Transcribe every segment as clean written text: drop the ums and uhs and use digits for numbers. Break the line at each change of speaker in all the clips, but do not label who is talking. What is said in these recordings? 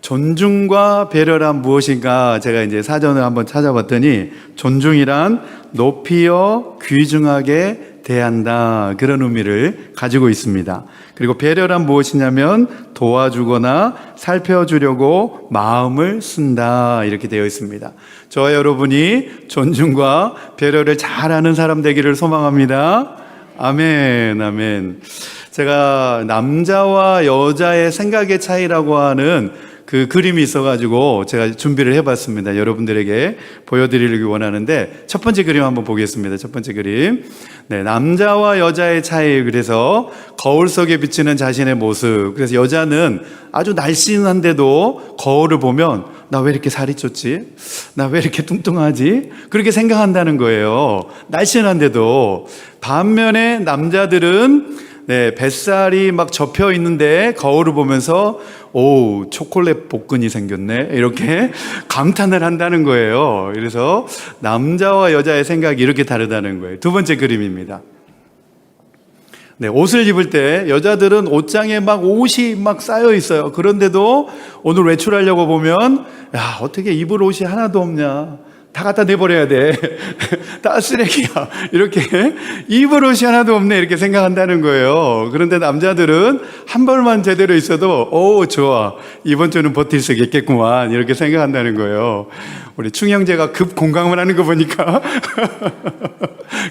존중과 배려란 무엇인가 제가 이제 사전을 한번 찾아봤더니 존중이란 높이어 귀중하게 대한다, 그런 의미를 가지고 있습니다. 그리고 배려란 무엇이냐면 도와주거나 살펴주려고 마음을 쓴다, 이렇게 되어 있습니다. 저와 여러분이 존중과 배려를 잘하는 사람 되기를 소망합니다. 아멘, 아멘. 제가 남자와 여자의 생각의 차이라고 하는 그 그림이 있어가지고 제가 준비를 해봤습니다. 여러분들에게 보여드리기 원하는데, 첫 번째 그림 한번 보겠습니다. 첫 번째 그림. 네, 남자와 여자의 차이. 그래서 거울 속에 비치는 자신의 모습. 그래서 여자는 아주 날씬한데도 거울을 보면 나 왜 이렇게 살이 쪘지? 나 왜 이렇게 뚱뚱하지? 그렇게 생각한다는 거예요. 날씬한데도. 반면에 남자들은 뱃살이 막 접혀 있는데 거울을 보면서 오, 초콜릿 복근이 생겼네, 이렇게 감탄을 한다는 거예요. 그래서 남자와 여자의 생각이 이렇게 다르다는 거예요. 두 번째 그림입니다. 옷을 입을 때 여자들은 옷장에 막 옷이 막 쌓여 있어요. 그런데도 오늘 외출하려고 보면 야, 어떻게 입을 옷이 하나도 없냐, 다 갖다 내버려야 돼. 다 쓰레기야. 이렇게 입을 옷이 하나도 없네, 이렇게 생각한다는 거예요. 그런데 남자들은 한 벌만 제대로 있어도 오, 좋아, 이번 주는 버틸 수 있겠구만, 이렇게 생각한다는 거예요. 우리 충형제가 급 공감을 하는 거 보니까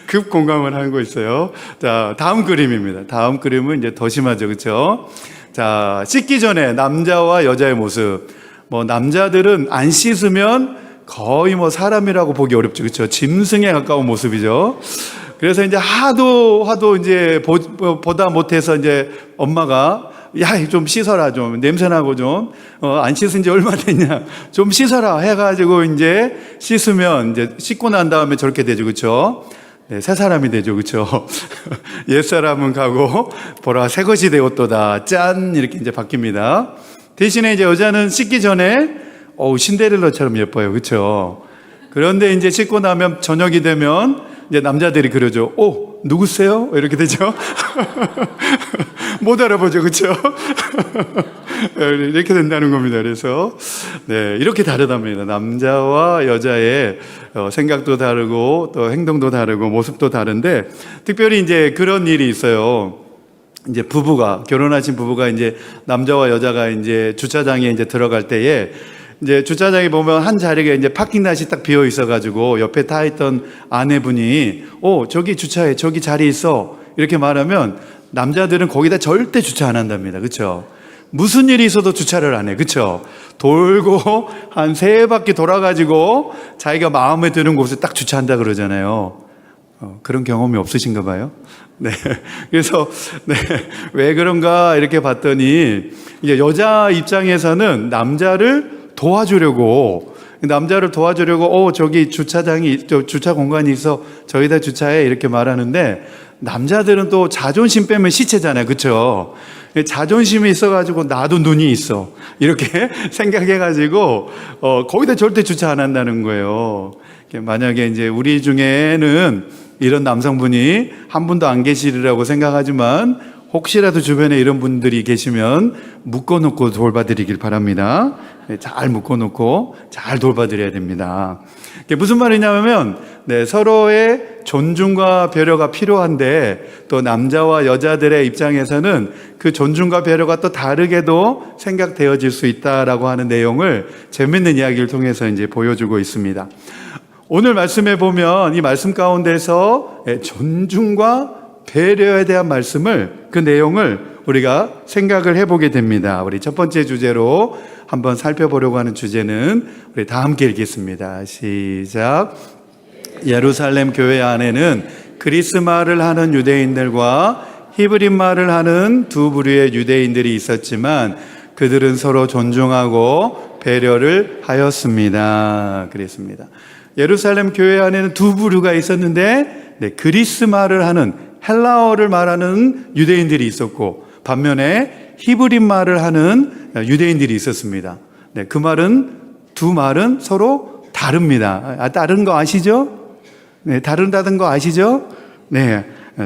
급 공감을 하는 거 있어요. 자, 다음 그림입니다. 다음 그림은 이제 더 심하죠, 그렇죠? 자, 씻기 전에 남자와 여자의 모습. 남자들은 안 씻으면 거의 사람이라고 보기 어렵죠, 그렇죠? 짐승에 가까운 모습이죠. 그래서 이제 하도 이제 보다 못해서 이제 엄마가 야, 좀 씻어라, 좀 냄새나고 좀 안 씻은 지 얼마 됐냐, 좀 씻어라 해가지고 이제 씻으면 이제 씻고 난 다음에 저렇게 되죠, 그렇죠? 네, 새 사람이 되죠, 그렇죠? 옛 사람은 가고 보라 새 것이 되었도다, 짠, 이렇게 이제 바뀝니다. 대신에 이제 여자는 씻기 전에 신데렐라처럼 예뻐요, 그렇죠? 그런데 이제 씻고 나면 저녁이 되면 이제 남자들이 그러죠. 누구세요? 이렇게 되죠. 못 알아보죠, 그렇죠? 이렇게 된다는 겁니다. 그래서 이렇게 다르답니다. 남자와 여자의 생각도 다르고 또 행동도 다르고 모습도 다른데, 특별히 이제 그런 일이 있어요. 이제 결혼하신 부부가 이제 남자와 여자가 이제 주차장에 이제 들어갈 때에 이제 주차장에 보면 한 자리가 이제 파킹plat이 딱 비어 있어가지고 옆에 타 있던 아내분이 저기 주차해, 저기 자리 있어, 이렇게 말하면 남자들은 거기다 절대 주차 안 한답니다, 그렇죠? 무슨 일이 있어도 주차를 안 해, 그렇죠? 돌고 한 3바퀴 돌아가지고 자기가 마음에 드는 곳에 딱 주차한다 그러잖아요. 그런 경험이 없으신가 봐요. 그래서 왜 그런가 이렇게 봤더니 이제 여자 입장에서는 남자를 도와주려고 저기 주차 공간이 있어, 저기다 주차해, 이렇게 말하는데, 남자들은 또 자존심 빼면 시체잖아요, 그렇죠? 자존심이 있어가지고 나도 눈이 있어, 이렇게 생각해가지고 거기다 절대 주차 안 한다는 거예요. 만약에 이제 우리 중에는 이런 남성분이 한 분도 안 계시리라고 생각하지만, 혹시라도 주변에 이런 분들이 계시면 묶어놓고 돌봐드리길 바랍니다. 잘 묶어놓고 잘 돌봐드려야 됩니다. 이게 무슨 말이냐면 서로의 존중과 배려가 필요한데, 또 남자와 여자들의 입장에서는 그 존중과 배려가 또 다르게도 생각되어질 수 있다라고 하는 내용을 재밌는 이야기를 통해서 이제 보여주고 있습니다. 오늘 말씀에 보면 이 말씀 가운데서 존중과 배려에 대한 그 내용을 우리가 생각을 해보게 됩니다. 우리 첫 번째 주제로 한번 살펴보려고 하는 주제는 우리 다 함께 읽겠습니다. 시작. 예루살렘 교회 안에는 그리스 말을 하는 유대인들과 히브리 말을 하는 두 부류의 유대인들이 있었지만 그들은 서로 존중하고 배려를 하였습니다. 그랬습니다. 예루살렘 교회 안에는 두 부류가 있었는데 그리스 말을 하는, 헬라어를 말하는 유대인들이 있었고, 반면에 히브리 말을 하는 유대인들이 있었습니다. 그 말은, 두 말은 서로 다릅니다. 다른 거 아시죠? 다른다는 거 아시죠?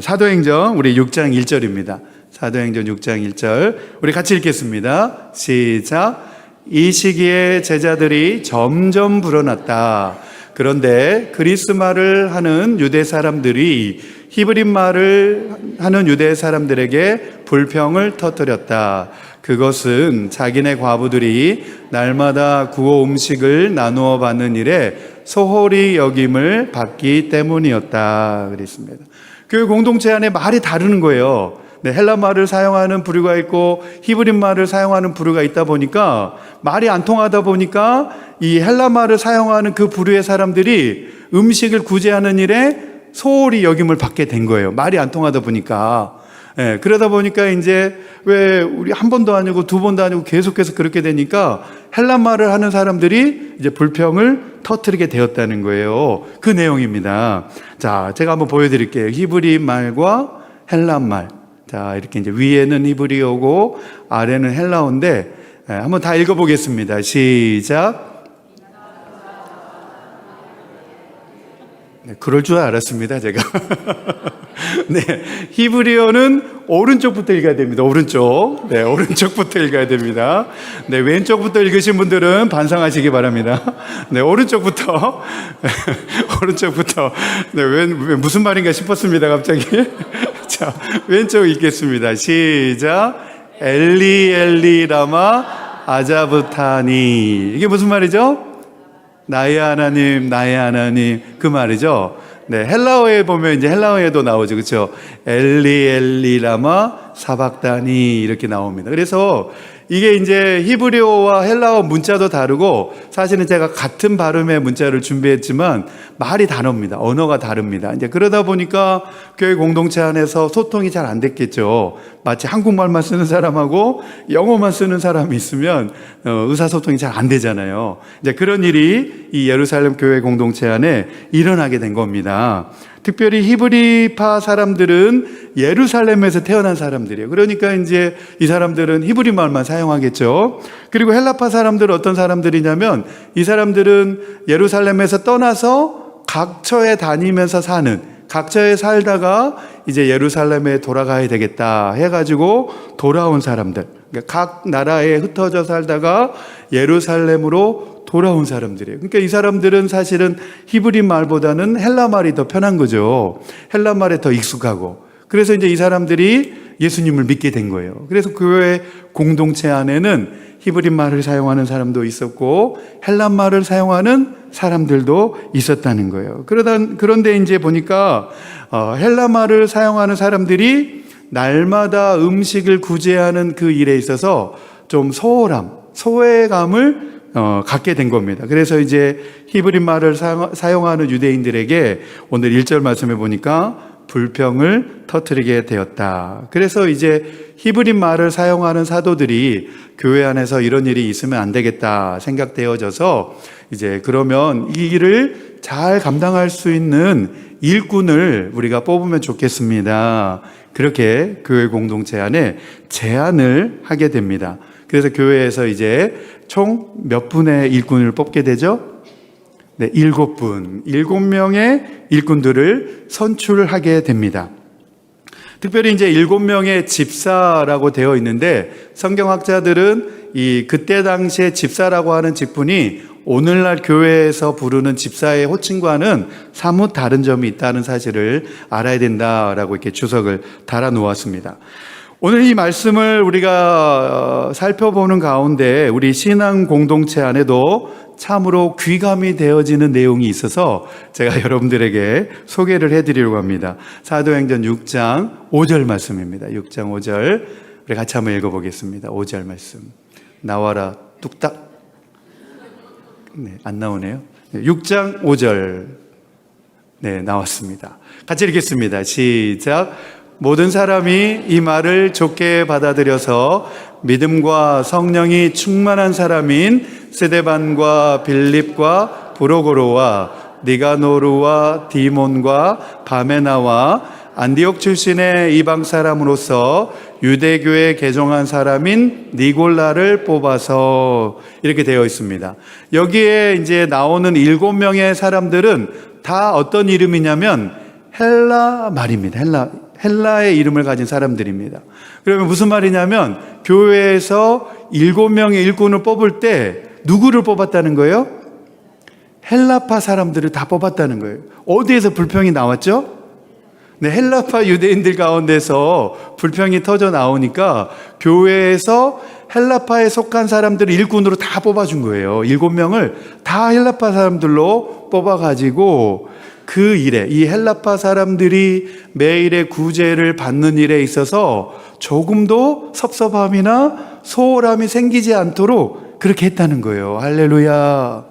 사도행전 우리 6장 1절입니다. 사도행전 6장 1절 우리 같이 읽겠습니다. 시작. 이 시기에 제자들이 점점 불어났다. 그런데 그리스 말을 하는 유대 사람들이 히브리 말을 하는 유대 사람들에게 불평을 터뜨렸다. 그것은 자기네 과부들이 날마다 구워 음식을 나누어 받는 일에 소홀히 여김을 받기 때문이었다. 그랬습니다. 교회 공동체 안에 말이 다르는 거예요. 네, 헬라 말을 사용하는 부류가 있고 히브리 말을 사용하는 부류가 있다 보니까 말이 안 통하다 보니까 이 헬라 말을 사용하는 그 부류의 사람들이 음식을 구제하는 일에 소홀히 여김을 받게 된 거예요. 말이 안 통하다 보니까. 예, 그러다 보니까 이제 왜 우리 한 번도 아니고 두 번도 아니고 계속해서 그렇게 되니까 헬라 말을 하는 사람들이 이제 불평을 터뜨리게 되었다는 거예요. 그 내용입니다. 자, 제가 한번 보여드릴게요. 히브리 말과 헬라 말. 자, 이렇게 이제 위에는 히브리어고 아래는 헬라어인데 한번 다 읽어보겠습니다. 시작. 네, 그럴 줄 알았습니다, 제가. 네, 히브리어는 오른쪽부터 읽어야 됩니다. 오른쪽. 네, 오른쪽부터 읽어야 됩니다. 네, 왼쪽부터 읽으신 분들은 반성하시기 바랍니다. 네, 오른쪽부터. 오른쪽부터. 네, 왜 무슨 말인가 싶었습니다, 갑자기. 자, 왼쪽 읽겠습니다. 시작. 엘리 엘리 라마 아자부타니. 이게 무슨 말이죠? 나의 하나님, 나의 하나님, 그 말이죠. 네, 헬라어에 보면 이제 헬라어에도 나오죠. 그렇죠? 엘리 엘리 라마 사박다니 이렇게 나옵니다. 그래서 이게 이제 히브리어와 헬라어 문자도 다르고 사실은 제가 같은 발음의 문자를 준비했지만 말이 다릅니다. 언어가 다릅니다. 이제 그러다 보니까 교회 공동체 안에서 소통이 잘 안 됐겠죠. 마치 한국말만 쓰는 사람하고 영어만 쓰는 사람이 있으면 의사소통이 잘 안 되잖아요. 이제 그런 일이 이 예루살렘 교회 공동체 안에 일어나게 된 겁니다. 특별히 히브리파 사람들은 예루살렘에서 태어난 사람들이에요. 그러니까 이제 이 사람들은 히브리 말만 사용하겠죠. 그리고 헬라파 사람들은 어떤 사람들이냐면 이 사람들은 예루살렘에서 떠나서 각처에 다니면서 사는, 각처에 살다가 이제 예루살렘에 돌아가야 되겠다 해가지고 돌아온 사람들. 그러니까 각 나라에 흩어져 살다가 예루살렘으로 돌아온 사람들이에요. 그러니까 이 사람들은 사실은 히브리 말보다는 헬라 말이 더 편한 거죠. 헬라 말에 더 익숙하고. 그래서 이제 이 사람들이 예수님을 믿게 된 거예요. 그래서 교회 공동체 안에는 히브리 말을 사용하는 사람도 있었고 헬라 말을 사용하는 사람들도 있었다는 거예요. 그런데 이제 보니까 헬라 말을 사용하는 사람들이 날마다 음식을 구제하는 그 일에 있어서 좀 소외감을 갖게 된 겁니다. 그래서 이제 히브리 말을 사용하는 유대인들에게 오늘 1절 말씀해 보니까 불평을 터뜨리게 되었다. 그래서 이제 히브리 말을 사용하는 사도들이 교회 안에서 이런 일이 있으면 안 되겠다 생각되어져서 이제 그러면 이 일을 잘 감당할 수 있는 일꾼을 우리가 뽑으면 좋겠습니다. 그렇게 교회 공동체 안에 제안을 하게 됩니다. 그래서 교회에서 이제 총 몇 분의 일꾼을 뽑게 되죠? 네, 7분. 7명의 일꾼들을 선출하게 됩니다. 특별히 이제 7명의 집사라고 되어 있는데 성경학자들은 그때 당시에 집사라고 하는 직분이 오늘날 교회에서 부르는 집사의 호칭과는 사뭇 다른 점이 있다는 사실을 알아야 된다라고 이렇게 주석을 달아 놓았습니다. 오늘 이 말씀을 우리가 살펴보는 가운데 우리 신앙 공동체 안에도 참으로 귀감이 되어지는 내용이 있어서 제가 여러분들에게 소개를 해드리려고 합니다. 사도행전 6장 5절 말씀입니다. 6장 5절 우리 같이 한번 읽어보겠습니다. 5절 말씀 나와라 뚝딱. 네, 안 나오네요. 6장 5절 네, 나왔습니다. 같이 읽겠습니다. 시작. 모든 사람이 이 말을 좋게 받아들여서 믿음과 성령이 충만한 사람인 스데반과 빌립과 브로고로와 니가노르와 디몬과 바메나와 안디옥 출신의 이방 사람으로서 유대교에 개종한 사람인 니골라를 뽑아서 이렇게 되어 있습니다. 여기에 이제 나오는 7명의 사람들은 다 어떤 이름이냐면 헬라 말입니다. 헬라의 이름을 가진 사람들입니다. 그러면 무슨 말이냐면 교회에서 7명의 일꾼을 뽑을 때 누구를 뽑았다는 거예요? 헬라파 사람들을 다 뽑았다는 거예요. 어디에서 불평이 나왔죠? 네, 헬라파 유대인들 가운데서 불평이 터져 나오니까 교회에서 헬라파에 속한 사람들을 일꾼으로 다 뽑아준 거예요. 7명을 다 헬라파 사람들로 뽑아가지고 그 일에, 이 헬라파 사람들이 매일의 구제를 받는 일에 있어서 조금도 섭섭함이나 소홀함이 생기지 않도록 그렇게 했다는 거예요. 할렐루야.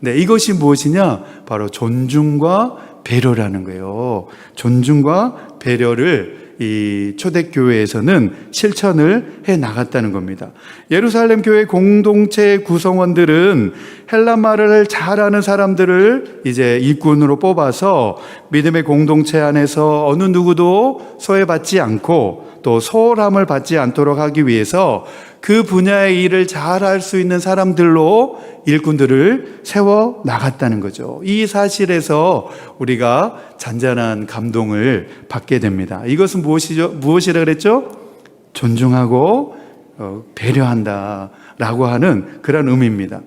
네, 이것이 무엇이냐? 바로 존중과 배려라는 거예요. 존중과 배려를 이 초대교회에서는 실천을 해 나갔다는 겁니다. 예루살렘 교회 공동체 구성원들은 헬라말을 잘하는 사람들을 이제 일꾼으로 뽑아서 믿음의 공동체 안에서 어느 누구도 소외받지 않고 또 소홀함을 받지 않도록 하기 위해서 그 분야의 일을 잘할 수 있는 사람들로 일꾼들을 세워 나갔다는 거죠. 이 사실에서 우리가 잔잔한 감동을 받게 됩니다. 이것은 무엇이라 그랬죠? 존중하고 배려한다라고 하는 그런 의미입니다.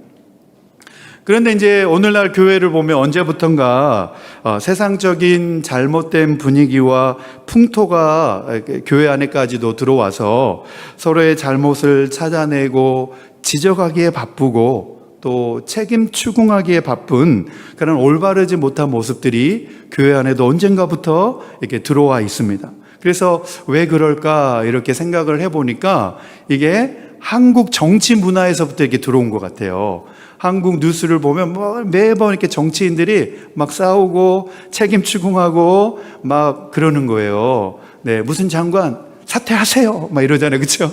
그런데 이제 오늘날 교회를 보면 언제부턴가 세상적인 잘못된 분위기와 풍토가 교회 안에까지도 들어와서 서로의 잘못을 찾아내고 지적하기에 바쁘고 또 책임 추궁하기에 바쁜 그런 올바르지 못한 모습들이 교회 안에도 언젠가부터 이렇게 들어와 있습니다. 그래서 왜 그럴까 이렇게 생각을 해보니까 이게 한국 정치 문화에서부터 이렇게 들어온 것 같아요. 한국 뉴스를 보면 매번 이렇게 정치인들이 막 싸우고 책임 추궁하고 막 그러는 거예요. 네, 무슨 장관 사퇴하세요 막 이러잖아요. 그렇죠?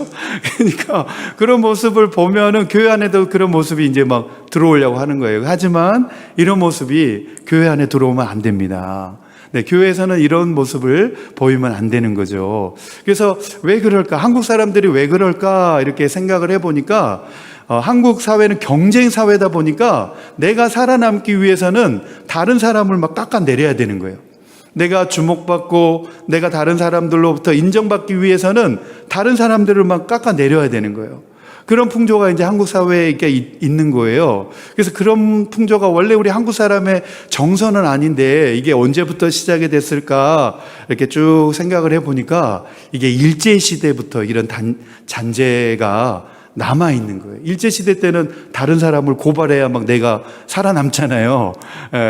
그러니까 그런 모습을 보면은 교회 안에도 그런 모습이 이제 막 들어오려고 하는 거예요. 하지만 이런 모습이 교회 안에 들어오면 안 됩니다. 네, 교회에서는 이런 모습을 보이면 안 되는 거죠. 그래서 왜 그럴까? 한국 사람들이 왜 그럴까? 이렇게 생각을 해보니까 한국 사회는 경쟁 사회다 보니까 내가 살아남기 위해서는 다른 사람을 막 깎아내려야 되는 거예요. 내가 주목받고 내가 다른 사람들로부터 인정받기 위해서는 다른 사람들을 막 깎아내려야 되는 거예요. 그런 풍조가 이제 한국 사회에 있는 거예요. 그래서 그런 풍조가 원래 우리 한국 사람의 정서는 아닌데 이게 언제부터 시작이 됐을까 이렇게 쭉 생각을 해보니까 이게 일제시대부터 이런 잔재가 남아있는 거예요. 일제시대 때는 다른 사람을 고발해야 막 내가 살아남잖아요.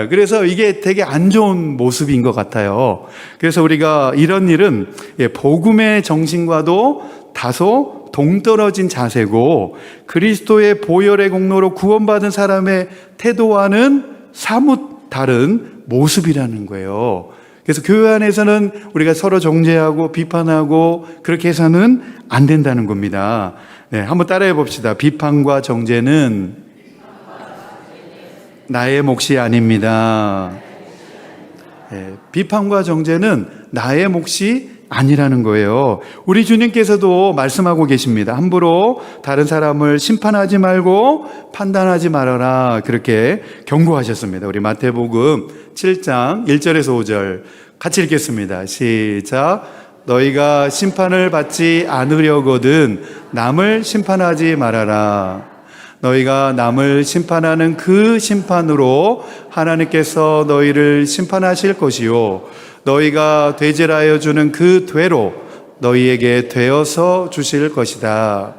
그래서 이게 되게 안 좋은 모습인 것 같아요. 그래서 우리가 이런 일은 복음의 정신과도 다소 동떨어진 자세고 그리스도의 보혈의 공로로 구원받은 사람의 태도와는 사뭇 다른 모습이라는 거예요. 그래서 교회 안에서는 우리가 서로 정죄하고 비판하고 그렇게 해서는 안 된다는 겁니다. 네, 한번 따라해 봅시다. 비판과 정죄는 나의 몫이 아닙니다. 네, 비판과 정죄는 나의 몫이 아니라는 거예요. 우리 주님께서도 말씀하고 계십니다. 함부로 다른 사람을 심판하지 말고 판단하지 말아라. 그렇게 경고하셨습니다. 우리 마태복음 7장 1절에서 5절 같이 읽겠습니다. 시작. 너희가 심판을 받지 않으려거든 남을 심판하지 말아라. 너희가 남을 심판하는 그 심판으로 하나님께서 너희를 심판하실 것이요 너희가 되질하여 주는 그 되로 너희에게 되어서 주실 것이다.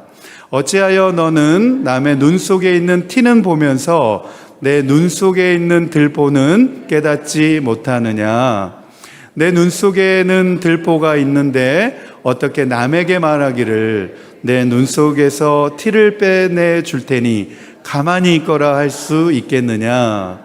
어찌하여 너는 남의 눈 속에 있는 티는 보면서 내 눈 속에 있는 들보는 깨닫지 못하느냐. 내 눈 속에는 들보가 있는데 어떻게 남에게 말하기를 내 눈 속에서 티를 빼내 줄 테니 가만히 있거라 할 수 있겠느냐.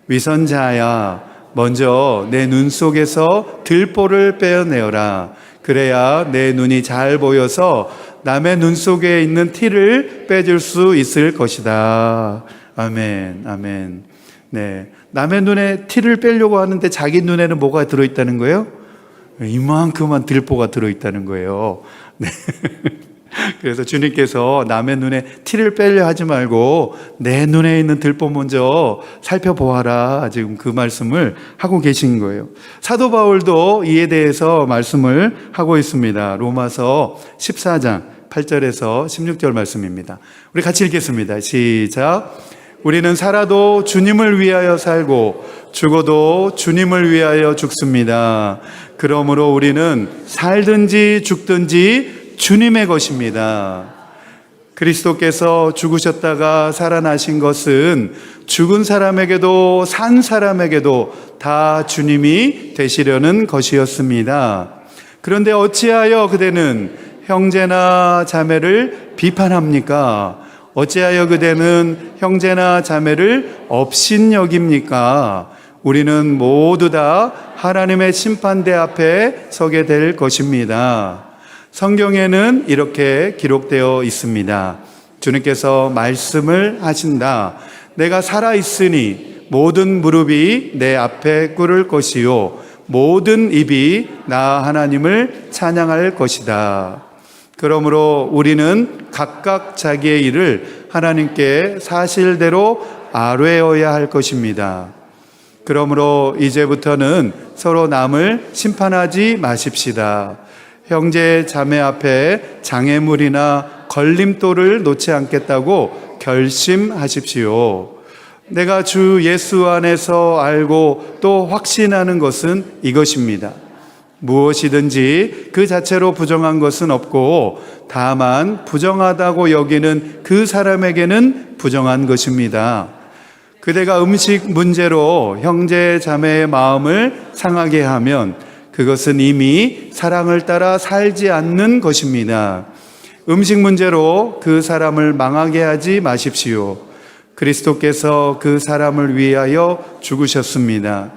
위선자야, 먼저 내 눈 속에서 들보를 빼어내어라. 그래야 내 눈이 잘 보여서 남의 눈 속에 있는 티를 빼줄 수 있을 것이다. 아멘, 아멘. 네, 남의 눈에 티를 빼려고 하는데 자기 눈에는 뭐가 들어있다는 거예요? 이만큼만 들보가 들어있다는 거예요. 네. 그래서 주님께서 남의 눈에 티를 빼려 하지 말고 내 눈에 있는 들보 먼저 살펴보아라. 지금 그 말씀을 하고 계신 거예요. 사도 바울도 이에 대해서 말씀을 하고 있습니다. 로마서 14장 8절에서 16절 말씀입니다. 우리 같이 읽겠습니다. 시작. 우리는 살아도 주님을 위하여 살고 죽어도 주님을 위하여 죽습니다. 그러므로 우리는 살든지 죽든지 주님의 것입니다. 그리스도께서 죽으셨다가 살아나신 것은 죽은 사람에게도 산 사람에게도 다 주님이 되시려는 것이었습니다. 그런데 어찌하여 그대는 형제나 자매를 비판합니까? 어찌하여 그대는 형제나 자매를 업신여깁니까? 우리는 모두 다 하나님의 심판대 앞에 서게 될 것입니다. 성경에는 이렇게 기록되어 있습니다. 주님께서 말씀을 하신다. 내가 살아있으니 모든 무릎이 내 앞에 꿇을 것이요 모든 입이 나 하나님을 찬양할 것이다. 그러므로 우리는 각각 자기의 일을 하나님께 사실대로 아뢰어야 할 것입니다. 그러므로 이제부터는 서로 남을 심판하지 마십시다. 형제 자매 앞에 장애물이나 걸림돌을 놓지 않겠다고 결심하십시오. 내가 주 예수 안에서 알고 또 확신하는 것은 이것입니다. 무엇이든지 그 자체로 부정한 것은 없고 다만 부정하다고 여기는 그 사람에게는 부정한 것입니다. 그대가 음식 문제로 형제 자매의 마음을 상하게 하면 그것은 이미 사랑을 따라 살지 않는 것입니다. 음식 문제로 그 사람을 망하게 하지 마십시오. 그리스도께서 그 사람을 위하여 죽으셨습니다.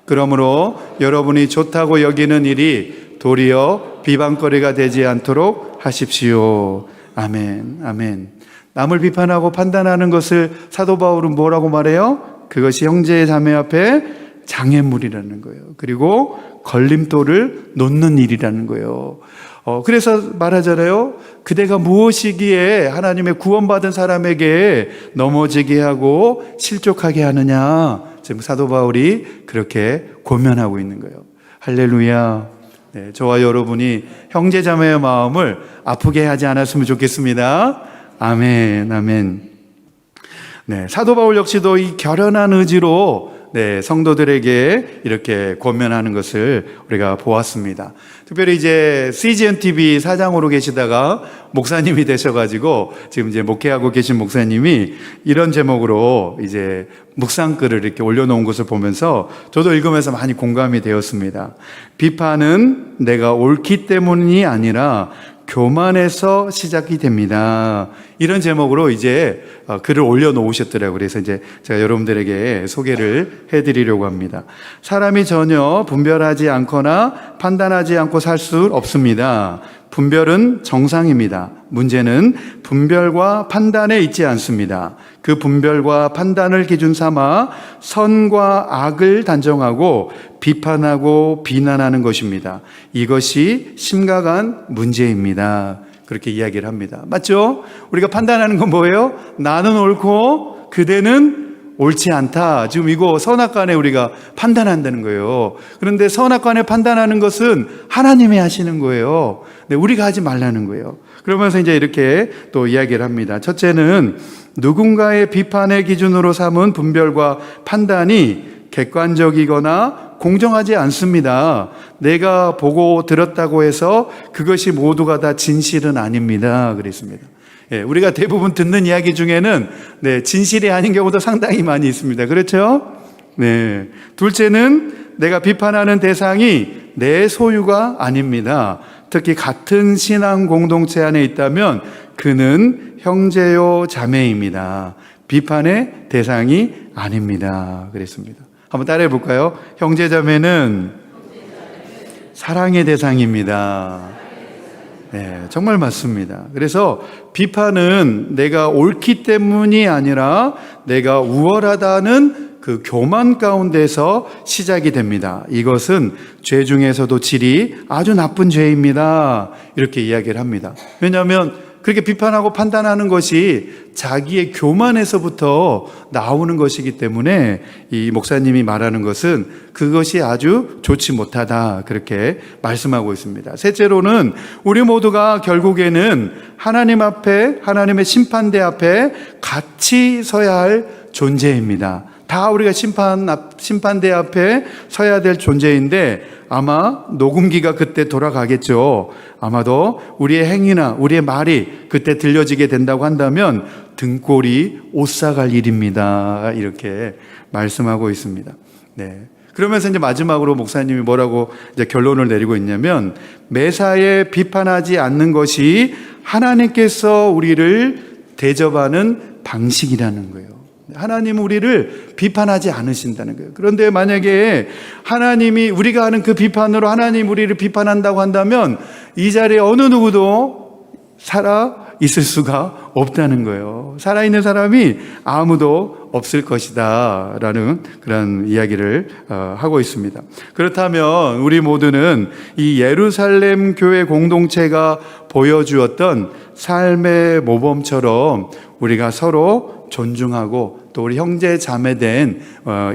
그러므로 여러분이 좋다고 여기는 일이 도리어 비방거리가 되지 않도록 하십시오. 아멘, 아멘. 남을 비판하고 판단하는 것을 사도 바울은 뭐라고 말해요? 그것이 형제 자매 앞에 장애물이라는 거예요. 그리고 걸림돌을 놓는 일이라는 거예요. 그래서 말하잖아요. 그대가 무엇이기에 하나님의 구원받은 사람에게 넘어지게 하고 실족하게 하느냐. 지금 사도 바울이 그렇게 권면하고 있는 거예요. 할렐루야. 네, 저와 여러분이 형제자매의 마음을 아프게 하지 않았으면 좋겠습니다. 아멘, 아멘. 네, 사도 바울 역시도 이 결연한 의지로 성도들에게 이렇게 권면하는 것을 우리가 보았습니다. 특별히 이제 CGN TV 사장으로 계시다가 목사님이 되셔가지고 지금 이제 목회하고 계신 목사님이 이런 제목으로 이제 묵상글을 이렇게 올려놓은 것을 보면서 저도 읽으면서 많이 공감이 되었습니다. 비판은 내가 옳기 때문이 아니라 교만에서 시작이 됩니다. 이런 제목으로 이제 글을 올려놓으셨더라고요. 그래서 이제 제가 여러분들에게 소개를 해드리려고 합니다. 사람이 전혀 분별하지 않거나 판단하지 않고 살 수 없습니다. 분별은 정상입니다. 문제는 분별과 판단에 있지 않습니다. 그 분별과 판단을 기준 삼아 선과 악을 단정하고 비판하고 비난하는 것입니다. 이것이 심각한 문제입니다. 그렇게 이야기를 합니다. 맞죠? 우리가 판단하는 건 뭐예요? 나는 옳고 그대는 옳지 않다. 지금 이거 선악간에 우리가 판단한다는 거예요. 그런데 선악간에 판단하는 것은 하나님이 하시는 거예요. 우리가 하지 말라는 거예요. 그러면서 이제 이렇게 또 이야기를 합니다. 첫째는 누군가의 비판의 기준으로 삼은 분별과 판단이 객관적이거나 공정하지 않습니다. 내가 보고 들었다고 해서 그것이 모두가 다 진실은 아닙니다. 그랬습니다. 우리가 대부분 듣는 이야기 중에는 진실이 아닌 경우도 상당히 많이 있습니다. 그렇죠? 네. 둘째는 내가 비판하는 대상이 내 소유가 아닙니다. 특히 같은 신앙 공동체 안에 있다면 그는 형제요 자매입니다. 비판의 대상이 아닙니다. 그랬습니다. 한번 따라해 볼까요? 형제 자매는 사랑의 대상입니다. 네, 정말 맞습니다. 그래서 비판은 내가 옳기 때문이 아니라 내가 우월하다는 그 교만 가운데서 시작이 됩니다. 이것은 죄 중에서도 질이 아주 나쁜 죄입니다. 이렇게 이야기를 합니다. 왜냐하면 그렇게 비판하고 판단하는 것이 자기의 교만에서부터 나오는 것이기 때문에 이 목사님이 말하는 것은 그것이 아주 좋지 못하다, 그렇게 말씀하고 있습니다. 셋째로는 우리 모두가 결국에는 하나님 앞에, 하나님의 심판대 앞에 같이 서야 할 존재입니다. 다 우리가 심판대 앞에 서야 될 존재인데 아마 녹음기가 그때 돌아가겠죠. 아마도 우리의 행위나 우리의 말이 그때 들려지게 된다고 한다면 등골이 오싹할 일입니다, 이렇게 말씀하고 있습니다. 네. 그러면서 이제 마지막으로 목사님이 뭐라고 이제 결론을 내리고 있냐면, 매사에 비판하지 않는 것이 하나님께서 우리를 대접하는 방식이라는 거예요. 하나님은 우리를 비판하지 않으신다는 거예요. 그런데 만약에 하나님이, 우리가 하는 그 비판으로 하나님 우리를 비판한다고 한다면 이 자리에 어느 누구도 살아 있을 수가 없다는 거예요. 살아있는 사람이 아무도 없을 것이다 라는 그런 이야기를 하고 있습니다. 그렇다면 우리 모두는 이 예루살렘 교회 공동체가 보여주었던 삶의 모범처럼 우리가 서로 존중하고 또 우리 형제 자매된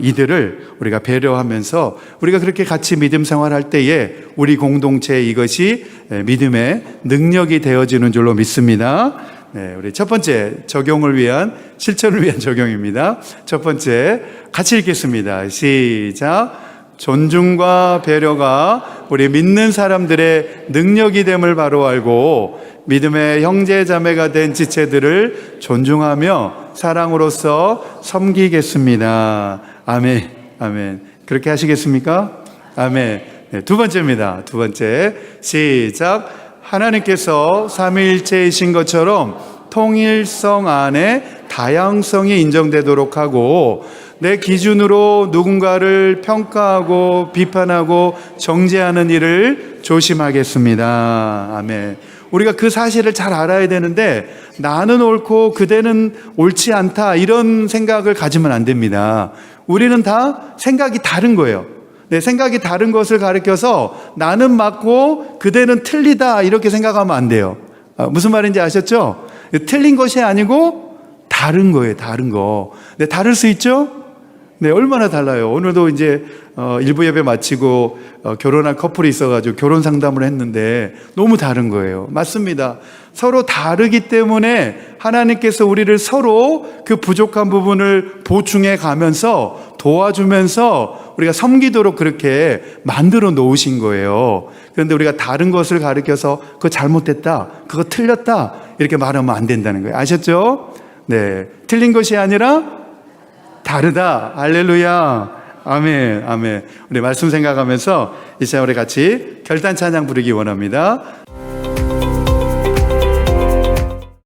이들을 우리가 배려하면서 우리가 그렇게 같이 믿음 생활할 때에 우리 공동체에 이것이 믿음의 능력이 되어지는 줄로 믿습니다. 네, 우리 첫 번째 적용을 위한, 실천을 위한 적용입니다. 첫 번째 같이 읽겠습니다. 시작. 존중과 배려가 우리 믿는 사람들의 능력이 됨을 바로 알고 믿음의 형제 자매가 된 지체들을 존중하며 사랑으로서 섬기겠습니다. 아멘. 아멘. 그렇게 하시겠습니까? 아멘. 네, 두 번째입니다. 두 번째 시작. 하나님께서 삼위일체이신 것처럼 통일성 안에 다양성이 인정되도록 하고 내 기준으로 누군가를 평가하고 비판하고 정죄하는 일을 조심하겠습니다. 아멘. 우리가 그 사실을 잘 알아야 되는데 나는 옳고 그대는 옳지 않다, 이런 생각을 가지면 안 됩니다. 우리는 다 생각이 다른 거예요. 네, 생각이 다른 것을 가리켜서 나는 맞고 그대는 틀리다, 이렇게 생각하면 안 돼요. 무슨 말인지 아셨죠? 틀린 것이 아니고 다른 거예요. 다른 거. 네, 다를 수 있죠? 네, 얼마나 달라요. 오늘도 이제 일부 예배 마치고 결혼한 커플이 있어가지고 결혼 상담을 했는데 너무 다른 거예요. 맞습니다. 서로 다르기 때문에 하나님께서 우리를 서로 그 부족한 부분을 보충해 가면서 도와주면서 우리가 섬기도록 그렇게 만들어 놓으신 거예요. 그런데 우리가 다른 것을 가리켜서 그거 잘못됐다, 그거 틀렸다, 이렇게 말하면 안 된다는 거예요. 아셨죠? 네, 틀린 것이 아니라 다르다. 할렐루야. 아멘. 아멘. 우리 말씀 생각하면서 이 시간 우리 같이 결단 찬양 부르기 원합니다.